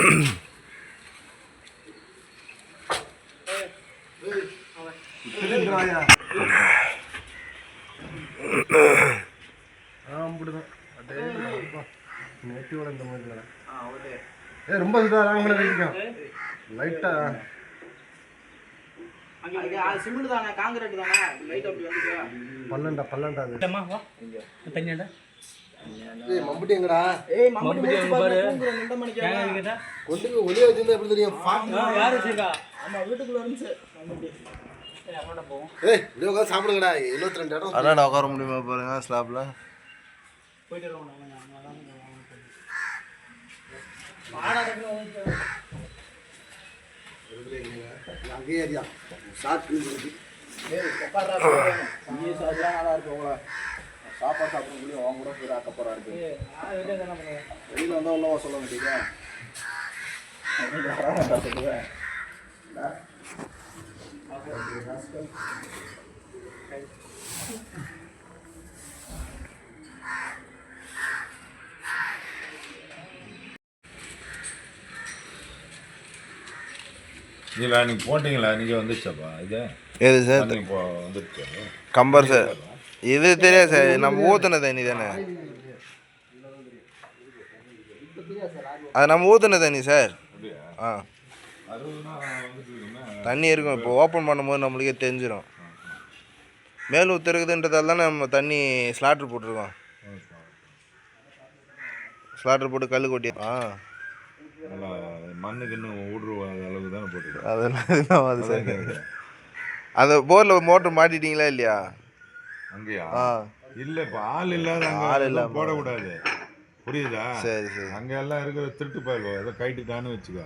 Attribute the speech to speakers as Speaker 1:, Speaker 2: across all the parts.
Speaker 1: ரொம்ப லைட்டா சிமெண்ட் தானே காங்கிரீட் தானே லைட் அப்படி வந்து பல்லண்டா தண்ணிடா ஏய் மம்புட்டி எங்கடா ஏய் மம்புட்டி பாரு நின்ற மணிக்கு கொண்டு போய் ஒளிய வச்சிருந்தா எப்படி தெரியும் யார் வச்சிருக்கா ஆமா வீட்டுக்குள்ள இருந்துச்சு மம்புட்டி ஏய் அங்கட போவோம் ஏய் இங்க உட்கார்ந்து சாப்பிடுங்கடா 72 இடம் அடடா உட்கார முடியுமா பாருங்க ஸ்லாப்ல போயிட்டு வரணும் அங்கேயே ஏரியா சாப்பிட்டு ஏய் உட்கார்றா நீ சாப்பிடலாம் நல்லா இருக்கும் சாப்பாடு சாப்பிடணும் அவங்க கூட போய் அக்கப்புறம் இருக்கு வெளியில் வந்தால் உள்ளவா சொல்ல மாட்டீங்க சொல்லுவேன்
Speaker 2: இல்லை நீங்கள் போட்டிங்களா நீங்கள் வந்துச்சாப்பா இது
Speaker 1: எது சார்
Speaker 2: இப்போ வந்துருச்சு
Speaker 1: கம்பர் சார் இது தெரியாது சார் நம்ம ஊற்றுன தண்ணி தானே அது நம்ம ஊற்றுன தண்ணி சார் ஆ தண்ணி இருக்கும் இப்போ ஓப்பன் பண்ணும்போது நம்மளுக்கே தெரிஞ்சிடும் மேல் ஊற்றுறதுன்றதால தானே நம்ம தண்ணி ஸ்லாட்ரு போட்டிருக்கோம் ஸ்லாட்ரு போட்டு கல் கொட்டி
Speaker 2: மண்ணுக்கு இன்னும் ஊடுருவ அளவுக்கு தானே போட்டுருக்கோம்
Speaker 1: அதெல்லாம் அது சரி அந்த போரில் மோட்டர் மாட்டிட்டீங்களா இல்லையா
Speaker 2: அங்கேயா இல்லை இப்போ ஆள் இல்லாத ஆள் இல்லாம போடக்கூடாது புரியுதா
Speaker 1: சரி சரி
Speaker 2: அங்கே எல்லாம் இருக்கிற திருட்டு போயிடுவோம் ஏதோ கைட்டுட்டான்னு வச்சுக்கோ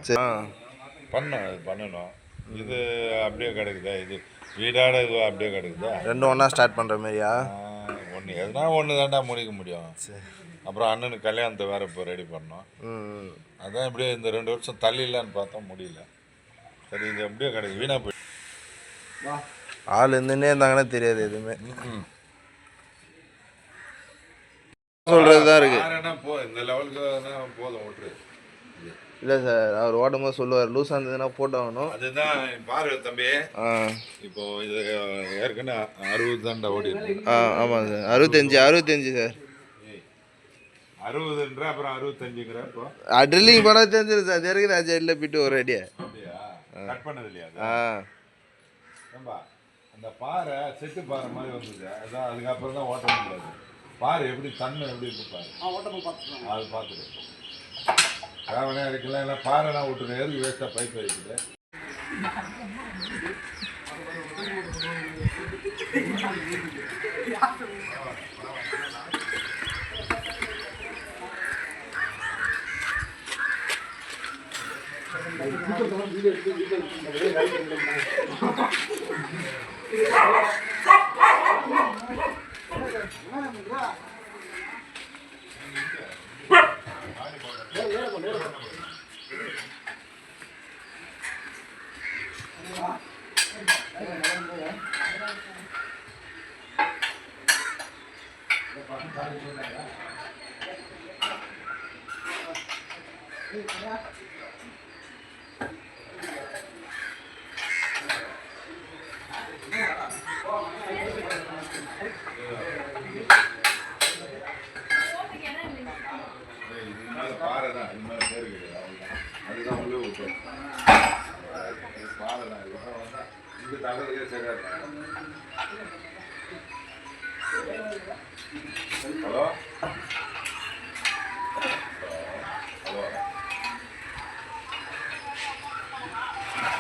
Speaker 2: பண்ணணும் இது அப்படியே கிடக்குதா இது வீடாட இது அப்படியே கிடக்குதா
Speaker 1: ரெண்டும் ஒன்றா ஸ்டார்ட் பண்ணுற மாதிரியா
Speaker 2: ஒன்று எதுனா ஒன்று தாண்டா முடிக்க முடியும்
Speaker 1: சரி
Speaker 2: அப்புறம் அண்ணனுக்கு கல்யாணத்தை வேறு இப்போ ரெடி பண்ணோம் அதான் இப்படியே இந்த 2 வருஷம் தள்ளிடலான்னு பார்த்தா முடியல சரி இது அப்படியே கிடக்கு வீணாக போயிடுச்சு
Speaker 1: ஆள் இருந்துன்னே இருந்தாங்கன்னா தெரியாது எதுவுமே சொல்கிறது தான் இருக்கு
Speaker 2: இந்த லெவலுக்கு போதும் ஓட்டுரு
Speaker 1: இல்லை சார் அவர் ஓடும் போது சொல்லுவார் லூஸாக இருந்ததுன்னா போட்டாகணும்
Speaker 2: அதுதான் பாரு தம்பி இப்போ இது ஏற்கனவே 60 தாண்டா ஓடி
Speaker 1: ஆமாம் சார் 65 சார்
Speaker 2: 60ன்ற அப்புறம் 65ங்கிற இப்போ
Speaker 1: ட்ரில்லிங் பண்ணால் தெரிஞ்சிடும் சார் தெரியுது அது இல்லை போயிட்டு ஒரு அடியா
Speaker 2: கட் பண்ணது இல்லையா ஏம்பா அந்த பாறை செட்டு பாறை மாதிரி வந்தது அதான் அதுக்கப்புறம் தான் ஓட்ட முடியாது பாரு எப்படி தன்மை எப்படி இருக்கு பாரு அது பார்த்துட்டு தேவையான இருக்கலாம் எல்லாம் பாறைலாம் விட்டுரு எதுக்கு வேஸ்ட்டாக பைப் வைக்குது ஹலோ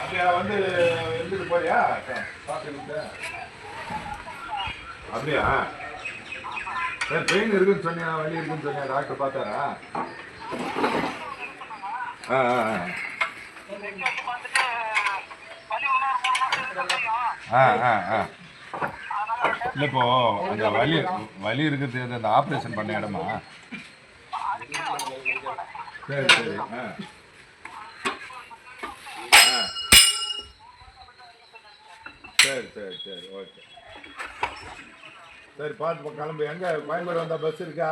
Speaker 2: அப்படியா வந்து இருந்துட்டு போறியா பார்த்துக்கிட்டு அப்படியா சார் பெயின் இருக்குன்னு சொன்னியா வலி இருக்குன்னு சொன்னியா டாக்டர் பார்த்தாரா இல்லை இப்போ அந்த வலி இருக்கிறது அந்த ஆப்ரேஷன் பண்ண இடமா சரி சரி சரி சரி சரி ஓகே சரி பார்த்து கிளம்பு எங்கே கோயம்பேடு வந்தால் பஸ் இருக்கா